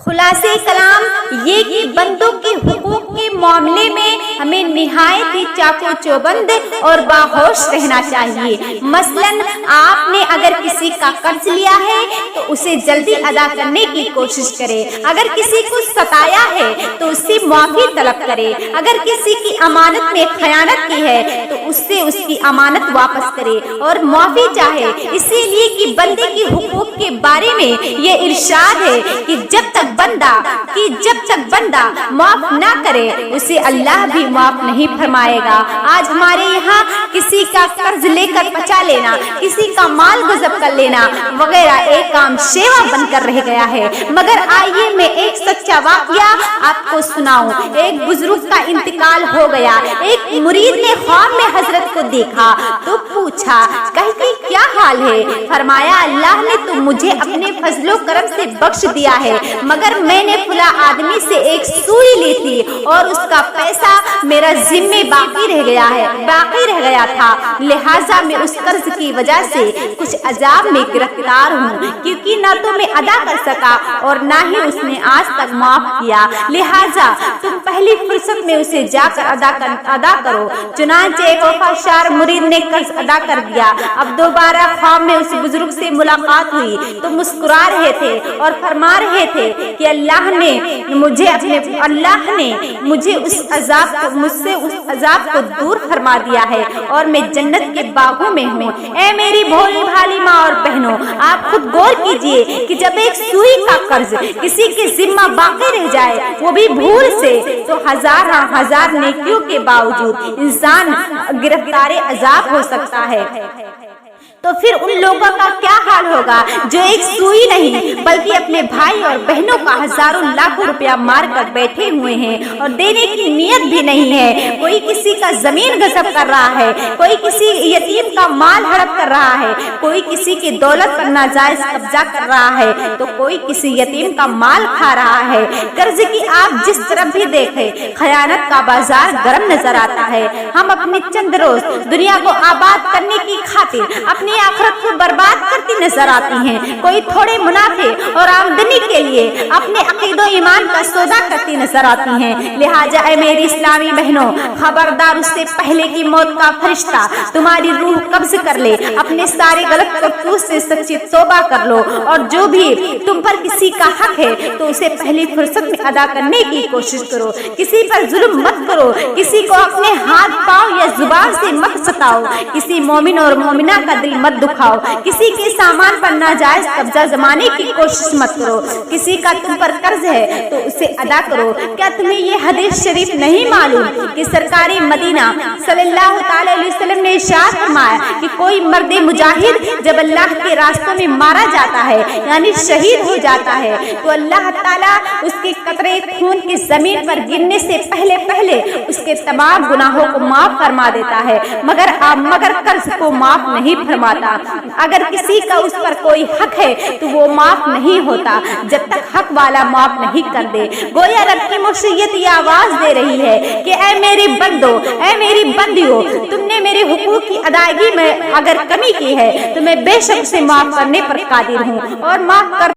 خلاصے کلام یہ کہ بندوں کے حقوق کے معاملے میں ہمیں نہایت ہی چاقو چوبند اور باہوش رہنا چاہیے۔ مثلاً آپ نے اگر کسی کا قرض لیا ہے تو اسے جلدی ادا کرنے کی کوشش کرے، اگر کسی کو ستایا ہے تو اس سے معافی طلب کرے، اگر کسی کی امانت میں خیانت کی ہے تو اس سے اس کی امانت واپس کرے اور معافی چاہے۔ اسی لیے کہ بندے کے حقوق کے بارے میں یہ ارشاد ہے کہ جب تک بندہ معاف نہ کرے اسے اللہ بھی معاف نہیں فرمائے گا۔ آج ہمارے یہاں کسی کا قرض لے کر پچا لینا، کسی کا مال غصب کر لینا وغیرہ ایک عام شیوا بن کر رہ گیا ہے۔ مگر آئیے میں ایک سچا واقعہ آپ کو سناؤں۔ ایک بزرگ کا انتقال ہو گیا۔ ایک مرید نے خواب میں حضرت کو دیکھا تو پوچھا کہ کیا حال ہے؟ فرمایا اللہ نے تو مجھے اپنے فضل و کرم سے بخش دیا ہے، مگر میں نے فلاں آدمی سے ایک سوئی لی تھی اور اس کا پیسہ میرا ذمہ باقی رہ گیا تھا، لہٰذا میں اس قرض کی وجہ سے کچھ عذاب میں گرفتار ہوں، کیونکہ نہ تو میں ادا کر سکا اور نہ ہی اس نے آج تک معاف کیا، لہٰذا تم پہلی فرصت میں اسے جا کر ادا کرو۔ چنانچہ ایک وفادار مرید نے قرض ادا کر دیا۔ اب دوبارہ خواب میں اس بزرگ سے ملاقات ہوئی تو مسکرا رہے تھے اور فرما رہے تھے کہ اللہ نے مجھے مجھ سے اس عذاب کو دور فرما دیا ہے اور میں جنت کے باغوں میں ہوں۔ اے میری بھولی بھالی ماں اور بہنوں، آپ خود غور کیجئے کہ جب ایک سوئی کا قرض کسی کے ذمہ باقی رہ جائے وہ بھی بھول سے، تو ہزار نیکیوں کے باوجود انسان گرفتار عذاب ہو سکتا ہے۔ تو پھر ان لوگوں کا کیا حال ہوگا جو ایک سوئی نہیں بلکہ اپنے بھائی اور بہنوں کا ہزاروں لاکھوں روپیہ مار کر بیٹھے ہوئے ہیں اور دینے کی نیت بھی نہیں ہے۔ کوئی کسی کا زمین غصب کر رہا ہے، کوئی کسی یتیم کا مال ہڑپ کر رہا ہے، کوئی کسی کی دولت پر ناجائز قبضہ کر رہا ہے تو کوئی کسی یتیم کا مال کھا رہا ہے۔ قرض کی آپ جس طرف بھی دیکھیں خیانت کا بازار گرم نظر آتا ہے۔ ہم اپنے چند روز دنیا کو آباد کرنے کی خاطر اپنی آخرت کو برباد کرتی نظر آتی ہیں۔ کوئی تھوڑے منافع اور آمدنی کے لیے اپنے عقید و ایمان کا سودا کرتی نظر آتی ہیں۔ لہٰذا اے میری اسلامی بہنوں، خبردار اس سے پہلے کی موت کا فرشتہ تمہاری روح قبض کر لے، اپنے سارے غلط کرتوت سے سچی توبہ کر لو اور جو بھی تم پر کسی کا حق ہے تو اسے پہلی فرصت میں ادا کرنے کی کوشش کرو۔ کسی پر ظلم مت کرو، کسی کو اپنے ہاتھ پاؤں یا زبان سے مت ستاؤ، کسی مومن اور مومنہ کا دل مت دکھاؤ، کسی کے سامان پر ناجائز قبضہ جمانے کی کوشش مت کرو، کسی کا تم پر قرض ہے تو اسے ادا کرو۔ کیا تمہیں یہ حدیث شریف نہیں معلوم کہ سرکار مدینہ صلی اللہ تعالی علیہ وسلم نے ارشاد فرمایا کہ کوئی مرد مجاہد جب اللہ کے راستوں میں مارا جاتا ہے یعنی شہید ہو جاتا ہے تو اللہ تعالیٰ اس کے قطرے خون کی زمین پر گرنے سے پہلے اس کے تمام گناہوں کو معاف فرما دیتا ہے، مگر قرض کو معاف نہیں فرماتا۔ اگر کسی کا اس پر کوئی حق ہے تو وہ معاف نہیں ہوتا جب تک حق والا معاف نہیں کر دے۔ گویا رب کی مشیت یہ آواز دے رہی ہے کہ اے میری بندو، اے میری بندیوں، تم نے میرے حقوق کی ادائیگی میں اگر کمی کی ہے تو میں بے شک سے معاف کرنے پر قادر ہوں اور معاف کر